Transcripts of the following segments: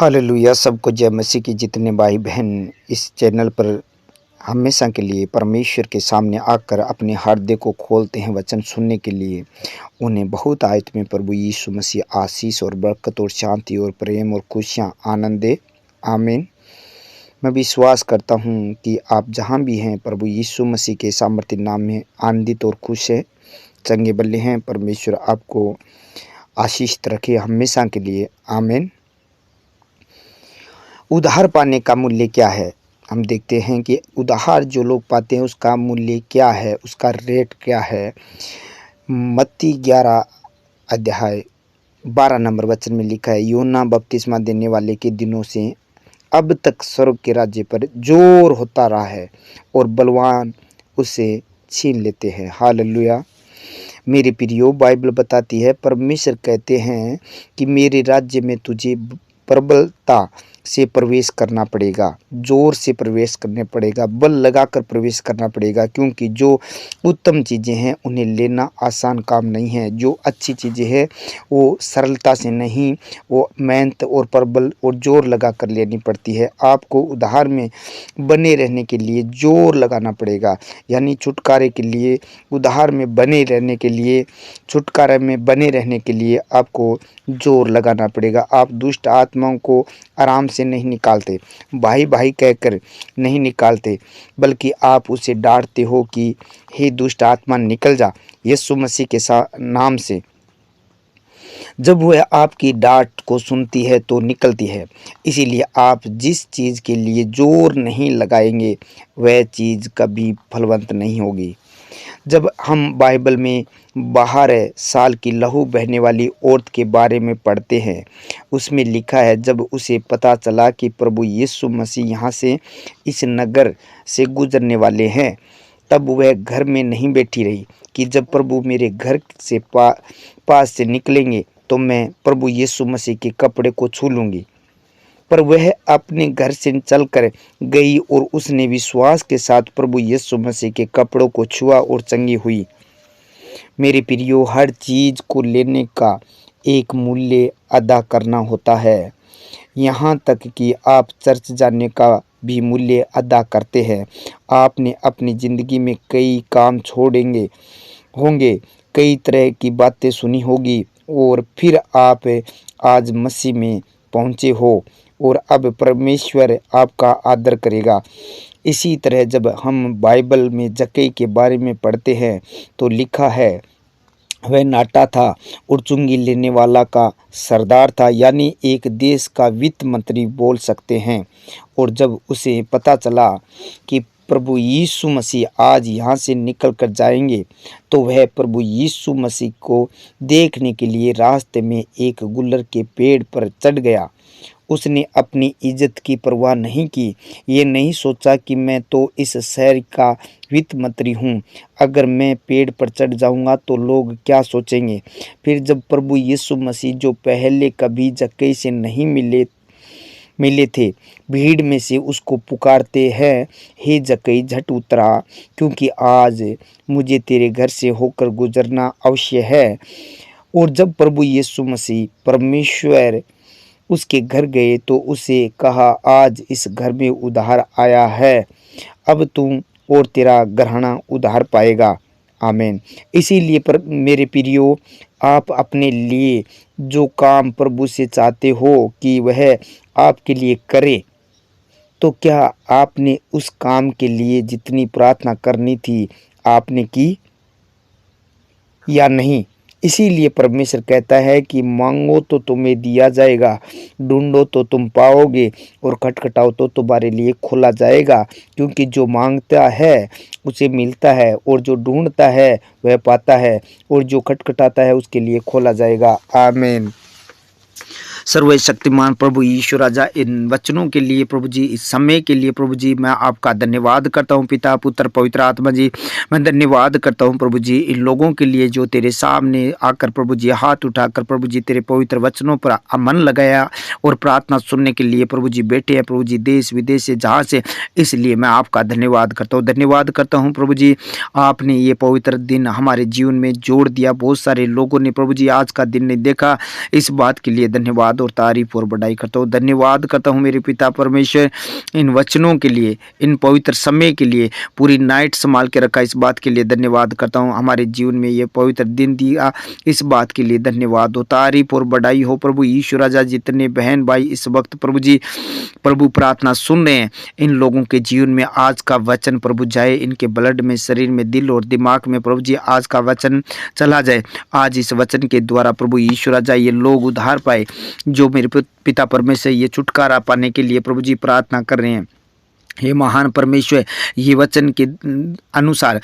Hallelujah. सबको जय मसीह की। जितने भाई बहन इस चैनल पर हमेशा के लिए परमेश्वर के सामने आकर अपने हृदय को खोलते हैं वचन सुनने के लिए, उन्हें बहुत आयत में प्रभु यीशु मसीह आशीष और बरकत और शांति और प्रेम और खुशियाँ आनंद दे। आमीन। मैं विश्वास करता हूँ कि आप जहाँ भी हैं प्रभु यीशु मसीह के सामर्थ्य नाम में आनंदित और खुश है, चंगे बल्ले हैं। परमेश्वर आपको आशीष रखे हमेशा के लिए। आमीन। उधार पाने का मूल्य क्या है? हम देखते हैं कि उधार जो लोग पाते हैं उसका मूल्य क्या है, उसका रेट क्या है। मत्ती 11 अध्याय 12 नंबर वचन में लिखा है, यूहन्ना बपतिस्मा देने वाले के दिनों से अब तक स्वर्ग के राज्य पर जोर होता रहा है और बलवान उसे छीन लेते हैं। हालेलुया। मेरे प्रियो, बाइबल बताती है, परमेश्वर कहते हैं कि मेरे राज्य में तुझे प्रबलता से प्रवेश करना पड़ेगा, जोर से प्रवेश करने पड़ेगा, बल लगाकर प्रवेश करना पड़ेगा, क्योंकि जो उत्तम चीज़ें हैं उन्हें लेना आसान काम नहीं है। जो अच्छी चीज़ें हैं वो सरलता से नहीं, वो मेहनत और प्रबल और जोर लगा कर लेनी पड़ती है। आपको उधार में बने रहने के लिए जोर लगाना पड़ेगा, यानी छुटकारे के लिए, उधार में बने रहने के लिए, छुटकारे में बने रहने के लिए आपको जोर लगाना पड़ेगा। आप दुष्ट आत्माओं को आराम से नहीं निकालते, भाई भाई कहकर नहीं निकालते, बल्कि आप उसे डांटते हो कि हे दुष्ट आत्मा निकल जा, यीशु मसीह के नाम से। जब वह आपकी डांट को सुनती है तो निकलती है। इसीलिए आप जिस चीज़ के लिए जोर नहीं लगाएंगे वह चीज़ कभी फलवंत नहीं होगी। जब हम बाइबल में 12 साल की लहू बहने वाली औरत के बारे में पढ़ते हैं, उसमें लिखा है, जब उसे पता चला कि प्रभु यीशु मसीह यहाँ से इस नगर से गुजरने वाले हैं, तब वह घर में नहीं बैठी रही कि जब प्रभु मेरे घर से पास से निकलेंगे तो मैं प्रभु यीशु मसीह के कपड़े को छू लूँगी। पर वह अपने घर से चलकर गई और उसने विश्वास के साथ प्रभु यीशु मसीह के कपड़ों को छुआ और चंगी हुई। मेरे प्रियो, हर चीज़ को लेने का एक मूल्य अदा करना होता है। यहाँ तक कि आप चर्च जाने का भी मूल्य अदा करते हैं। आपने अपनी ज़िंदगी में कई काम छोड़ेंगे होंगे, कई तरह की बातें सुनी होगी, और फिर आप आज मसीह में पहुँचे हो और अब परमेश्वर आपका आदर करेगा। इसी तरह जब हम बाइबल में जक्कई के बारे में पढ़ते हैं तो लिखा है, वह नाटा था और चुंगी लेने वाला का सरदार था, यानी एक देश का वित्त मंत्री बोल सकते हैं। और जब उसे पता चला कि प्रभु यीशु मसीह आज यहाँ से निकल कर जाएंगे, तो वह प्रभु यीशु मसीह को देखने के लिए रास्ते में एक गुलर के पेड़ पर चढ़ गया। उसने अपनी इज्जत की परवाह नहीं की। ये नहीं सोचा कि मैं तो इस शहर का वित्त मंत्री हूँ, अगर मैं पेड़ पर चढ़ जाऊँगा तो लोग क्या सोचेंगे। फिर जब प्रभु यीशु मसीह, जो पहले कभी जक्कई से नहीं मिले थे, भीड़ में से उसको पुकारते हैं, हे जक्कई झट उतरा, क्योंकि आज मुझे तेरे घर से होकर गुजरना अवश्य है। और जब प्रभु यीशु मसीह परमेश्वर उसके घर गए तो उसे कहा, आज इस घर में उधार आया है, अब तुम और तेरा घराना उधार पाएगा। आमीन। इसीलिए पर मेरे प्रियो, आप अपने लिए जो काम प्रभु से चाहते हो कि वह आपके लिए करे, तो क्या आपने उस काम के लिए जितनी प्रार्थना करनी थी आपने की या नहीं? इसीलिए परमेश्वर कहता है कि मांगो तो तुम्हें दिया जाएगा, ढूंढो तो तुम पाओगे, और खटखटाओ तो तुम्हारे लिए खोला जाएगा। क्योंकि जो मांगता है उसे मिलता है, और जो ढूंढता है वह पाता है, और जो खटखटाता है उसके लिए खोला जाएगा। आमीन। सर्वशक्तिमान प्रभु यीशु राजा, इन वचनों के लिए प्रभु जी, इस समय के लिए प्रभु जी मैं आपका धन्यवाद करता हूँ। पिता, पुत्र, पवित्र आत्मा जी, मैं धन्यवाद करता हूँ प्रभु जी इन लोगों के लिए जो तेरे सामने आकर प्रभु जी हाथ उठाकर प्रभु जी तेरे पवित्र वचनों पर मन लगाया और प्रार्थना सुनने के लिए प्रभु जी बैठे हैं प्रभु जी, देश विदेश से, जहाँ से। इसलिए मैं आपका धन्यवाद करता हूँ, धन्यवाद करता हूँ प्रभु जी। आपने ये पवित्र दिन हमारे जीवन में जोड़ दिया। बहुत सारे लोगों ने प्रभु जी आज का दिन नहीं देखा, इस बात के लिए धन्यवाद धन्यवाद और तारीफ और बड़ाई करता हूँ। धन्यवाद करता हूँ मेरे पिता परमेश्वर, इन वचनों के लिए, इन पवित्र समय के लिए, पूरी नाइट संभाल के रखा, इस बात के लिए धन्यवाद करता हूँ। हमारे जीवन में ये पवित्र दिन दिया, इस बात के लिए धन्यवाद हो, तारीफ और बड़ाई हो प्रभु यीशु राजा। जितने बहन भाई इस वक्त प्रभु जी प्रभु प्रार्थना सुन रहे हैं, इन लोगों के जीवन में आज का वचन प्रभु जाए, इनके ब्लड में, शरीर में, दिल और दिमाग में प्रभु जी आज का वचन चला जाए। आज इस वचन के द्वारा प्रभु यीशु राजा ये लोग उद्धार पाए, जो मेरे पिता परमेश्वर ये छुटकारा पाने के लिए प्रभु जी प्रार्थना कर रहे हैं। हे महान परमेश्वर, ये वचन के अनुसार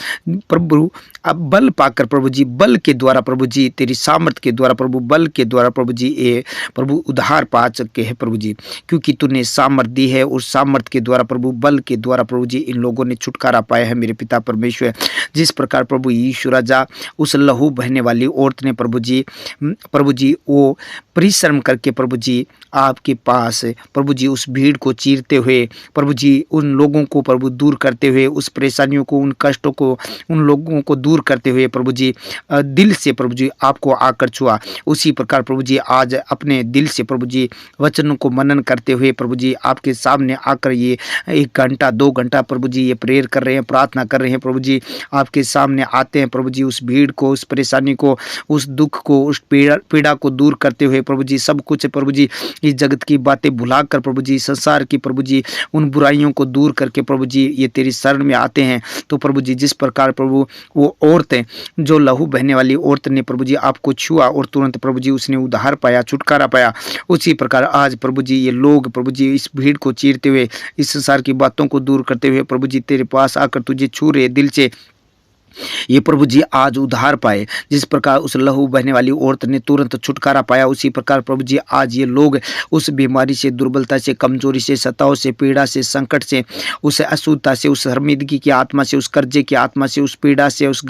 प्रभु अब बल पाकर प्रभु जी, बल के द्वारा प्रभु जी, तेरी सामर्थ के द्वारा प्रभु, बल के द्वारा प्रभु जी ये प्रभु उद्धार पा सके हैं प्रभु जी, क्योंकि तूने सामर्थ दी है। उस सामर्थ के द्वारा प्रभु, बल के द्वारा प्रभु जी इन लोगों ने छुटकारा पाया है मेरे पिता परमेश्वर। जिस प्रकार प्रभु यीशु राजा उस लहू बहने वाली औरत ने प्रभु जी वो परिश्रम करके प्रभु जी आपके पास प्रभु जी उस भीड़ को चीरते हुए प्रभु जी उन लोगों को प्रभु दूर करते हुए, उस परेशानियों को, उन कष्टों को, उन लोगों को दूर करते हुए प्रभु जी दिल से प्रभु जी आपको आकर छुआ। उसी प्रकार प्रभु जी आज अपने दिल से प्रभु जी वचनों को मनन करते हुए प्रभु जी आपके सामने आकर ये 1 घंटा 2 घंटा प्रभु जी ये प्रेयर कर रहे हैं, प्रार्थना कर रहे हैं प्रभु जी, आपके सामने आते हैं प्रभु जी उस भीड़ को, उस परेशानी को, उस दुख को, उस पीड़ा को दूर करते हुए प्रभु जी सब कुछ प्रभु जी इस जगत की बातें भुलाकर प्रभु जी संसार की प्रभु जी उन बुराइयों को दूर करके प्रभु जी ये तेरी शरण में आते हैं। तो प्रभु जी जिस प्रकार प्रभु वो औरतें, जो लहू बहने वाली औरत ने प्रभु जी आपको छुआ और तुरंत प्रभु जी उसने उद्धार पाया, छुटकारा पाया, उसी प्रकार आज प्रभु जी ये लोग प्रभु जी इस भीड़ को चीरते हुए, इस संसार की बातों को दूर करते हुए प्रभु जी तेरे पास आकर तुझे छू रहे दिल से, ये प्रभु जी आज उद्धार पाए। जिस प्रकार उस लहू बहने वाली औरत ने तुरंत छुटकारा पाया, उसी प्रकार प्रभु जी आज ये लोग उस बीमारी से, दुर्बलता से, कमजोरी से, सताव से, पीड़ा से, संकट से, उस अशुद्धता से, उस शर्मिंदगी की आत्मा से, उस कर्जे की आत्मा से, उस पीड़ा से, उस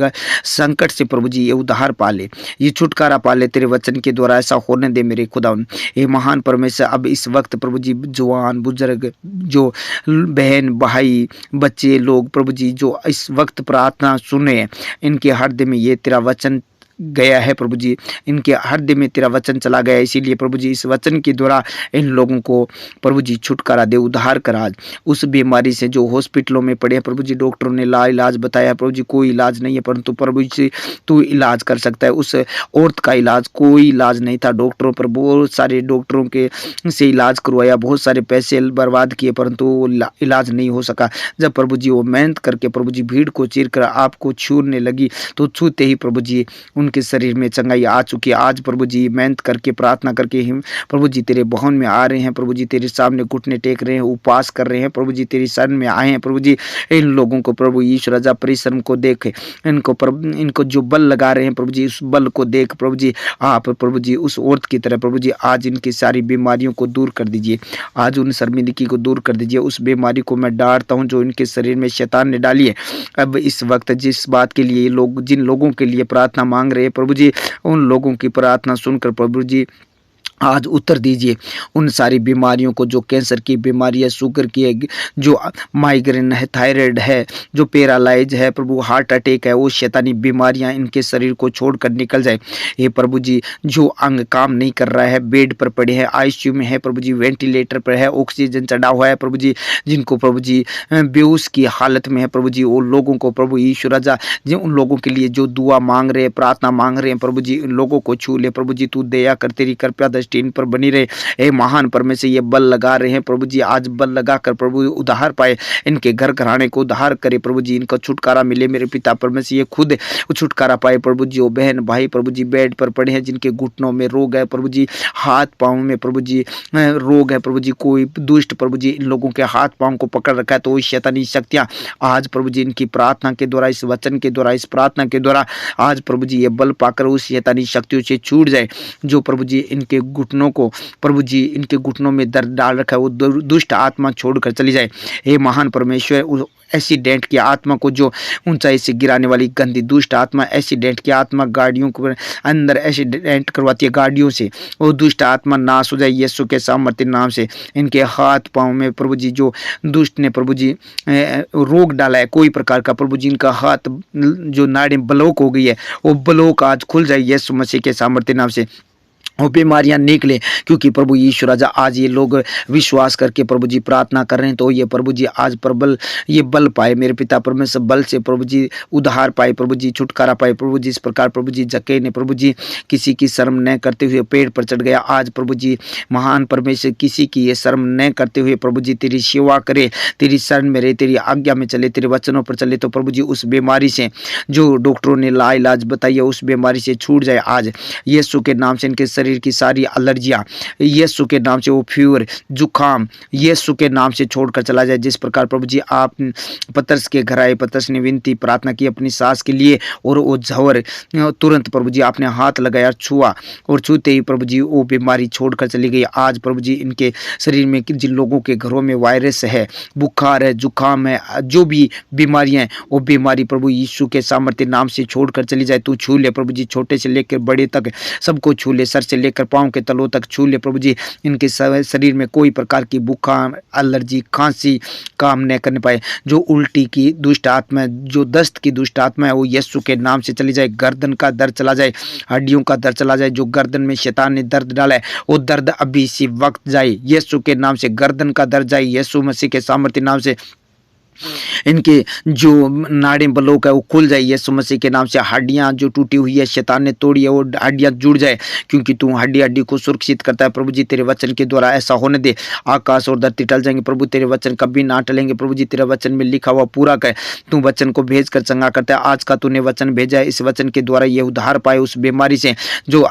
संकट से प्रभु जी ये उद्धार पाले, ये छुटकारा पाले तेरे वचन के द्वारा। ऐसा होने दे मेरे खुदावन। ये महान परमेश्वर, अब इस वक्त प्रभु जी जवान बुजुर्ग, जो बहन भाई बच्चे लोग प्रभु जी जो इस वक्त प्रार्थना सुने, इनके हृदय में ये तेरा वचन गया है प्रभु जी, इनके हृदय में तेरा वचन चला गया, इसीलिए प्रभु जी इस वचन के द्वारा इन लोगों को प्रभु जी छुटकारा दे, उद्धार कर। आज उस बीमारी से जो हॉस्पिटलों में पड़े हैं प्रभु जी, डॉक्टरों ने ला इलाज बताया प्रभु जी, कोई इलाज नहीं है, परंतु प्रभु जी तू इलाज कर सकता है। उस औरत का इलाज, कोई इलाज नहीं था, डॉक्टरों पर बहुत सारे डॉक्टरों के से इलाज करवाया, बहुत सारे पैसे बर्बाद किए, परंतु इलाज नहीं हो सका। जब प्रभु जी वो मेहनत करके प्रभु जी भीड़ को चीर कर आपको छूने लगी, तो छूते ही प्रभु जी उनके शरीर में चंगाई आ चुकी है। आज प्रभु जी मेहनत करके, प्रार्थना करके ही प्रभु जी तेरे भवन में आ रहे हैं, प्रभु जी तेरे सामने घुटने टेक रहे हैं, उपवास कर रहे हैं, प्रभु जी तेरी शरण में आए हैं। प्रभु जी इन लोगों को प्रभु यीशु राजा परिश्रम को देख, इनको जो बल लगा रहे हैं प्रभु जी, उस बल को देख प्रभु जी आप प्रभु जी उस औरत की तरह प्रभु जी आज इनकी सारी बीमारियों को दूर कर दीजिए, आज उन शर्मिंदगी को दूर कर दीजिए, उस बीमारी को मैं डांटता हूँ जो इनके शरीर में शैतान ने डाली है। अब इस वक्त जिस बात के लिए लोग, जिन लोगों के लिए प्रार्थना मांग रहे हैं प्रभु जी, उन लोगों की प्रार्थना सुनकर प्रभु जी आज उत्तर दीजिए। उन सारी बीमारियों को, जो कैंसर की बीमारी है, शुगर की है, जो माइग्रेन है, थायराइड है, जो पैरालाइज है प्रभु, हार्ट अटैक है, वो शैतानी बीमारियां इनके शरीर को छोड़कर निकल जाए। ये प्रभु जी जो अंग काम नहीं कर रहा है, बेड पर पड़े हैं, आईसीयू में है प्रभु जी, वेंटिलेटर पर है, ऑक्सीजन चढ़ा हुआ है प्रभु जी, जिनको प्रभु जी बेहोश की हालत में है प्रभु जी, वो लोगों को प्रभु यीशु राजा, जो उन लोगों के लिए जो दुआ मांग रहे हैं, प्रार्थना मांग रहे हैं प्रभु जी, उन लोगों को छू ले प्रभु जी, तू दया कर, तेरी कृपा इन पर बनी रहे। हे महान परमेश्वर, ये बल लगा रहे हैं प्रभु जी, आज बल लगाकर प्रभु उद्धार पाए, इनके घर घराने को उद्धार करे प्रभु जी, इनको छुटकारा मिले मेरे पिता परमेश्वर, ये खुद छुटकारा पाए प्रभु जी। वो बहन भाई प्रभु जी बेड पर पड़े हैं, जिनके घुटनों में रोग है प्रभु जी, हाथ पांव में प्रभु जी रोग है प्रभु जी, कोई दुष्ट प्रभु जी इन लोगों के हाथ पांव को पकड़ रखा है, तो वो शैतानी शक्तियां आज प्रभु जी इनकी प्रार्थना के द्वारा, इस वचन के द्वारा, इस प्रार्थना के द्वारा आज प्रभु जी ये बल पाकर उस शैतानी शक्तियों से छूट जाए, जो प्रभु जी इनके घुटनों को प्रभु जी, इनके घुटनों में दर्द डाल रखा है, वो दुष्ट आत्मा छोड़कर चली जाए। हे महान परमेश्वर, एक्सीडेंट की आत्मा को, जो ऊंचाई से गिराने वाली गंदी दुष्ट आत्मा, एक्सीडेंट की आत्मा, गाड़ियों के अंदर एक्सीडेंट करवाती है गाड़ियों से, वो दुष्ट आत्मा नाश हो जाए यीशु के सामर्थ्य नाम से। इनके हाथ पांव में प्रभु जी जो दुष्ट ने प्रभु जी रोग डाला है कोई प्रकार का प्रभु जी, इनका हाथ जो नाड़ी ब्लॉक हो गई है, वो ब्लॉक आज खुल जाए यीशु मसीह के सामर्थ्य नाम से। वो बीमारियां निकले, क्योंकि प्रभु यीशु राजा आज ये लोग विश्वास करके प्रभु जी प्रार्थना कर रहे हैं, तो ये प्रभु जी आज प्रबल ये बल पाए मेरे पिता परमेश्वर, बल से प्रभु जी उद्धार पाए प्रभु जी, छुटकारा पाए प्रभु जी। इस प्रकार प्रभु जी जक्कई ने प्रभु जी किसी की शर्म न करते हुए पेड़ पर चढ़ गया। आज प्रभु जी महान परमेश्वर किसी की ये शर्म न करते हुए प्रभु जी तेरी सेवा करे, तेरी शरण में रहे, तेरी आज्ञा में चले, तेरे वचनों पर चले, तो प्रभु जी उस बीमारी से जो डॉक्टरों ने लाइलाज बताई उस बीमारी से छूट जाए। आज यीशु के नाम से इनके शरीर की सारी एलर्जियां यीशु के नाम से, वो फीवर जुकाम यीशु के नाम से छोड़कर चला जाए। जिस प्रकार प्रभु जी आप पतरस के घर आए, पतरस ने विनती प्रार्थना की अपनी सास के लिए, और वो झवर तुरंत प्रभु जी आपने हाथ लगाया, छुआ, और छूते ही प्रभु जी वो बीमारी छोड़कर चली गई। आज प्रभु जी इनके शरीर में जिन लोगों के घरों में वायरस है, बुखार है, जुकाम है, जो भी बीमारियां हैं, वो बीमारी प्रभु यीशु के सामर्थ्य नाम से छोड़कर चली जाए। तू छू ले प्रभु जी, छोटे से लेकर बड़े तक सबको छू ले, सर से लेकर पांव के तलों तक छू ले प्रभु जी। इनके शरीर में कोई प्रकार की बुखार, एलर्जी, खांसी काम न करने पाए। जो उल्टी की दुष्ट आत्मा, जो दस्त की दुष्ट आत्मा है, वो यीशु के नाम से चली जाए। गर्दन का दर्द चला जाए, हड्डियों का दर्द चला जाए, जो गर्दन में शैतान ने दर्द डाला है वो दर्द अभी इसी वक्त जाए यीशु के नाम से। गर्दन का दर्द जाए यीशु मसीह के सामर्थ्य नाम से। इनके जो नाड़ी बलोक है वो खुल जाए यीशु मसीह के नाम से। हड्डियां जो टूटी हुई है शैतान ने तोड़ी है, वो हड्डियां जुड़ जाए, क्योंकि तू हड्डी हड्डी को सुरक्षित करता है प्रभु जी। तेरे वचन के द्वारा ऐसा होने दे। आकाश और धरती टल जाएंगे प्रभु, तेरे वचन कभी ना टलेंगे प्रभु जी। तेरे वचन में लिखा हुआ पूरा कर, तू वचन को भेज कर चंगा करता है। आज का तूने वचन भेजा है, इस वचन के द्वारा ये उद्धार पाए उस बीमारी से जो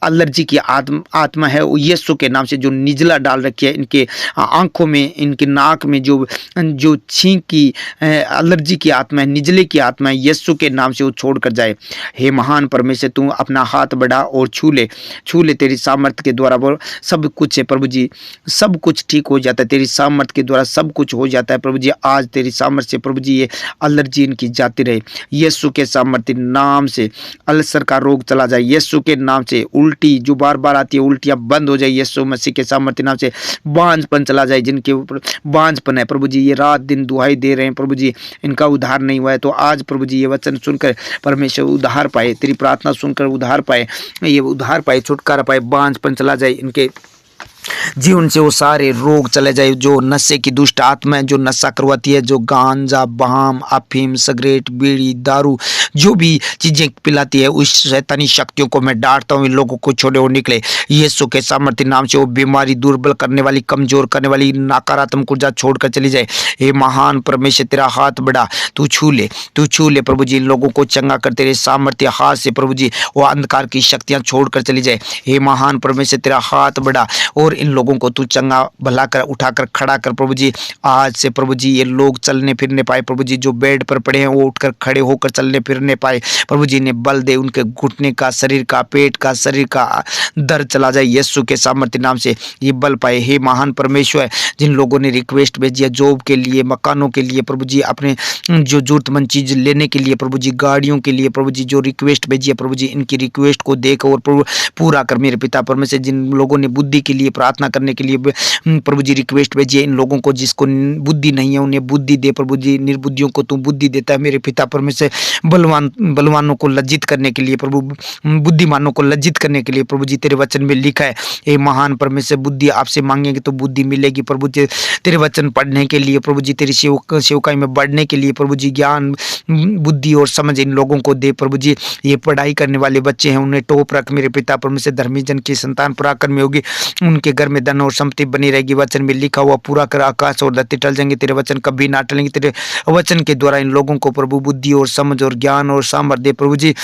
एलर्जी की आत्मा है, वो यीशु के नाम से जो निजला डाल रखी है इनके आंखों में, इनके नाक में, जो छींक की एलर्जी की आत्मा है, निजले की आत्मा है, यीशु के नाम से वो छोड़कर जाए। हे महान परमेश्वर, तू अपना हाथ बढ़ा और छू ले तेरी सामर्थ्य के द्वारा। वो सब कुछ है प्रभु जी, सब कुछ ठीक हो जाता है तेरी सामर्थ्य के द्वारा, सब कुछ हो जाता है प्रभु जी। आज तेरी सामर्थ्य से प्रभु जी ये एलर्जी इनकी जाती रहे यीशु के सामर्थ्य नाम से। अल्सर का रोग चला जाए यीशु के नाम से। उल्टी जो बार बार आती है, उल्टियां बंद हो जाए यीशु मसीह के सामर्थ्य नाम से। बांझपन चला जाए, जिनके ऊपर बांझपन है प्रभु जी, ये रात दिन दुहाई दे रहे हैं प्रभु जी, इनका उद्धार नहीं हुआ है, तो आज प्रभु जी ये वचन सुनकर परमेश्वर उद्धार पाए, तेरी प्रार्थना सुनकर उद्धार पाए, ये उद्धार पाए, छुटकारा पाए, बांझपन चला जाए इनके जीवन से, वो सारे रोग चले जाए। जो नशे की दुष्ट आत्मा है, जो नशा करवाती है, जो गांजा, भांग, अफीम, सिगरेट, बीड़ी, दारू, जो भी चीजें पिलाती है, उस शैतानी शक्तियों को मैं डांटता हूँ, इन लोगों को छोड़े और निकले यीशु के सामर्थ्य नाम से। वो बीमारी दुर्बल करने वाली, कमजोर करने वाली नकारात्मक ऊर्जा छोड़कर चली जाए। हे महान परमेश्वर, तेरा हाथ बढ़ा, तू छू ले प्रभु जी, इन लोगों को चंगा कर तेरे सामर्थ्य हाथ से प्रभु जी, वो अंधकार की शक्तियां छोड़कर चली जाए। हे महान परमेश्वर, तेरा हाथ बढ़ा और इन लोगों को तू चंगा भला कर, उठाकर खड़ा कर प्रभु जी। आज से प्रभु जी ये लोग चलने फिरने पाए प्रभु जी, जो बेड पर पड़े हैं वो उठकर खड़े होकर चलने फिरने पाए प्रभु जी ने बल दे। उनके घुटने का, शरीर का, पेट का, शरीर का दर्द चला जाए यीशु के सामर्थ्य नाम से, ये बल पाए। हे महान परमेश्वर, जिन लोगों ने रिक्वेस्ट भेजी है जॉब के लिए, मकानों के लिए प्रभु जी, अपने जो जरूरतमंद चीज लेने के लिए प्रभु जी, गाड़ियों के लिए प्रभु जी, जो रिक्वेस्ट भेजी है प्रभु जी, इनकी रिक्वेस्ट को देख और प्रभु पूरा कर मेरे पिता परमेश्वर। जिन लोगों ने बुद्धि के लिए प्रार्थना करने के लिए प्रभु जी रिक्वेस्ट भेजिए, इन लोगों को जिसको बुद्धि नहीं है उन्हें बुद्धि दे प्रभु जी। निर्बुद्धियों को तू बुद्धि देता है मेरे पिता परमेश्वर। बलवानों को लज्जित करने के लिए प्रभु, बुद्धिमानों को लज्जित करने के लिए प्रभु जी, तेरे वचन में लिखा है हे महान परमेश्वर, बुद्धि आपसे मांगेंगे तो बुद्धि मिलेगी प्रभु जी। तेरे वचन पढ़ने के लिए प्रभु जी, तेरी सेवकाई में बढ़ने के लिए प्रभु जी, ज्ञान, बुद्धि और समझ इन लोगों को दे प्रभु जी। ये पढ़ाई करने वाले बच्चे हैं, उन्हें टॉप रख मेरे पिता परमेश्वर। धर्मी जन की संतान पराक्रमी होगी, उनके घर में धन और संपत्ति बनी रहेगी। वचन में लिखा हुआ पूरा कर, आकाश और धरती टल जाएंगे, तेरे वचन कभी ना टलेंगे। तेरे वचन के द्वारा इन लोगों को प्रभु बुद्धि और समझ और ज्ञान और सामर्थ्य दे प्रभु जी।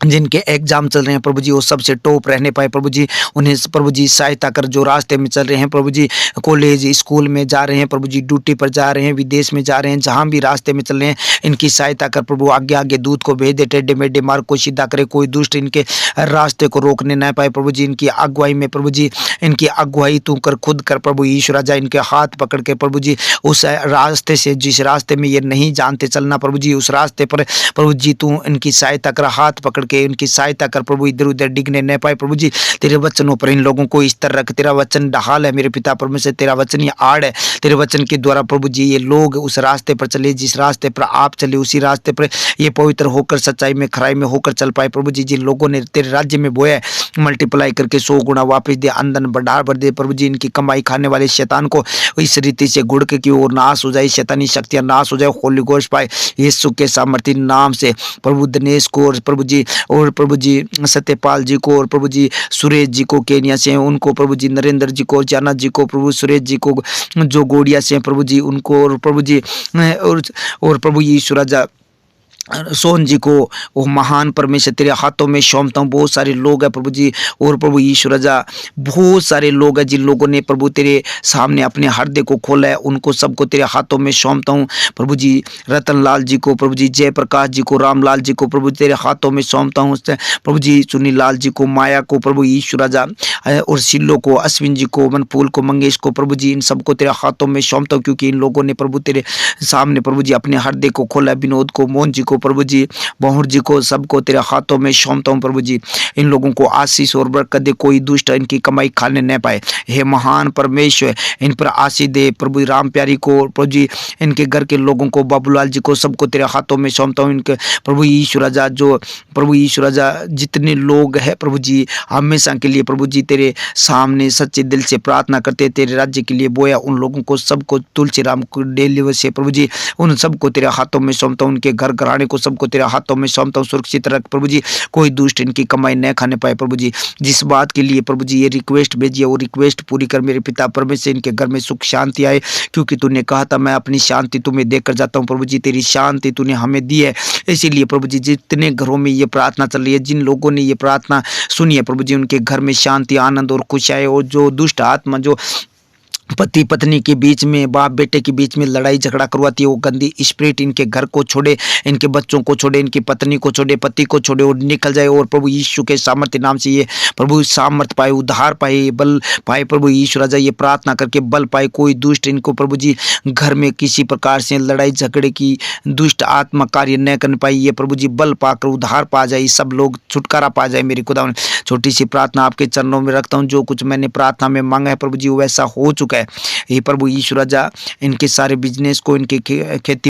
जिनके एग्जाम चल रहे हैं प्रभु जी, वो सबसे टॉप रहने पाए प्रभु जी। उन्हें प्रभु जी सहायता कर, जो रास्ते में चल रहे हैं प्रभु जी, कॉलेज स्कूल में जा रहे हैं प्रभु जी, ड्यूटी पर जा रहे हैं, विदेश में जा रहे हैं, जहां भी रास्ते में चल रहे हैं इनकी सहायता कर प्रभु। आगे आगे दूत को भेज दे, टेढ़े मेढ़े मार्ग को सीधा करे, कोई दुष्ट इनके रास्ते को रोकने न पाए प्रभु जी। इनकी अगुवाई में प्रभु जी, इनकी अगुवाई तू कर, खुद कर प्रभु यीशु राजा। इनके हाथ पकड़ के प्रभु जी, उस रास्ते से, जिस रास्ते में ये नहीं जानते चलना प्रभु जी, उस रास्ते पर प्रभु जी तू इनकी सहायता कर, हाथ पकड़ करके उनकी सहायता कर प्रभु, इधर उधर डिगने न पाए प्रभु जी। तेरे वचनों पर इन लोगों को स्थिर रख। तेरा वचन ढाल है मेरे पिता परमेश्वर, तेरा वचन ये आड़ है। तेरे वचन के द्वारा प्रभु जी ये लोग उस रास्ते पर चले जिस रास्ते पर आप चले, उसी रास्ते पर ये पवित्र होकर सच्चाई में खराई में होकर चल पाए प्रभु जी। जिन लोगों ने तेरे राज्य में बोया है, मल्टीप्लाई करके 100 गुना वापस दे, आमदन बढ़ा भर दे प्रभु जी। इनकी कमाई खाने वाले शैतान को इस रीति से गुड़के की ओर नाश हो जाए, शैतानी शक्तियां नाश हो जाए, होली गोश्त पाए यीशु के सामर्थ्य नाम से। प्रभु दिनेश को और प्रभु जी सत्यपाल जी को और प्रभु जी सुरेश जी को केनिया से, उनको प्रभु जी नरेंद्र जी को, जाना जी को, प्रभु सुरेश जी को जो गोड़िया से प्रभु जी उनको, और प्रभु जी और प्रभु यीशु राजा सोन जी को वो महान परमेश्वर तेरे हाथों में सौंपता हूँ। बहुत सारे लोग हैं प्रभु जी, और प्रभु यीशु राजा बहुत सारे लोग हैं जिन लोगों ने प्रभु तेरे सामने अपने हृदय को खोला है, उनको सबको तेरे हाथों में सौंपता हूँ प्रभु जी। रतन लाल जी को प्रभु जी, जयप्रकाश जी को, रामलाल जी को प्रभु तेरे हाथों में सौंपता हूँ प्रभु जी। सुनील लाल जी को, माया को प्रभु यीशु राजा, और सिल्लो को, अश्विन जी को, मनफूल को, मंगेश को प्रभु जी, इन सबको तेरे हाथों में सौंपता हूँ, क्योंकि इन लोगों ने प्रभु तेरे सामने प्रभु जी अपने हृदय को खोला। विनोद को, मोहन जी को प्रभु जी, बहुर जी को, सबको तेरे हाथों में सौंपता हूँ प्रभु जी। इन लोगों को आशीष और बरकत दे, कोई दुष्ट इनकी कमाई खाने न पाए। हे महान परमेश्वर इन पर आशीष दे प्रभु। राम प्यारी को प्रभु जी, इनके घर के लोगों को, बाबूलाल जी को, सबको तेरे हाथों में सौंपता हूँ। इनके प्रभु यीशु राजा, जो प्रभु यीशु राजा जितने लोग हैं प्रभु जी हमेशा के लिए प्रभु जी तेरे सामने सच्चे दिल से प्रार्थना करते तेरे राज्य के लिए बोया, उन लोगों को सबको, तुलसी राम को डेलीवर से प्रभु जी उन सबको तेरे हाथों में सौंपता हूँ। उनके घर घराने को सबको तेरे हाथों में सौंपता हूँ। सुरक्षित रख प्रभु जी, कोई दुष्ट इनकी कमाई न खाने पाए प्रभु जी। जिस बात के लिए प्रभु जी ये रिक्वेस्ट भेजी है वो रिक्वेस्ट पूरी कर मेरे पिता परमेश्वर। इनके घर में सुख शांति आए, क्योंकि तूने कहा था मैं अपनी शांति तुम्हें देकर जाता हूँ प्रभु जी। तेरी शांति तूने हमें दी है, इसीलिए प्रभु जी जितने घरों में ये प्रार्थना चल रही है, जिन लोगों ने ये प्रार्थना सुनी है प्रभु जी, उनके घर में शांति, आनंद और खुशी आए। और जो दुष्ट आत्मा जो पति पत्नी के बीच में, बाप बेटे के बीच में लड़ाई झगड़ा करवाती है, वो गंदी स्पिरिट इनके घर को छोड़े, इनके बच्चों को छोड़े, इनकी पत्नी को छोड़े, पति को छोड़े और निकल जाए। और प्रभु यीशु के सामर्थ्य नाम से ये प्रभु सामर्थ पाए, उद्धार पाए, बल पाए प्रभु यीशु राजा। ये प्रार्थना करके बल पाए, कोई दुष्ट इनको प्रभु जी घर में किसी प्रकार से लड़ाई झगड़े की दुष्ट आत्मा कार्य न कर पाई। ये प्रभु जी बल पाकर उद्धार पा जाए, सब लोग छुटकारा पा जाए मेरे खुदा। छोटी सी प्रार्थना आपके चरणों में रखता हूँ। जो कुछ मैंने प्रार्थना में मांगा है प्रभु जी वैसा हो चुका है। ये प्रभु यीशु राजा, इनके सारे बिजनेस को, इनके खेती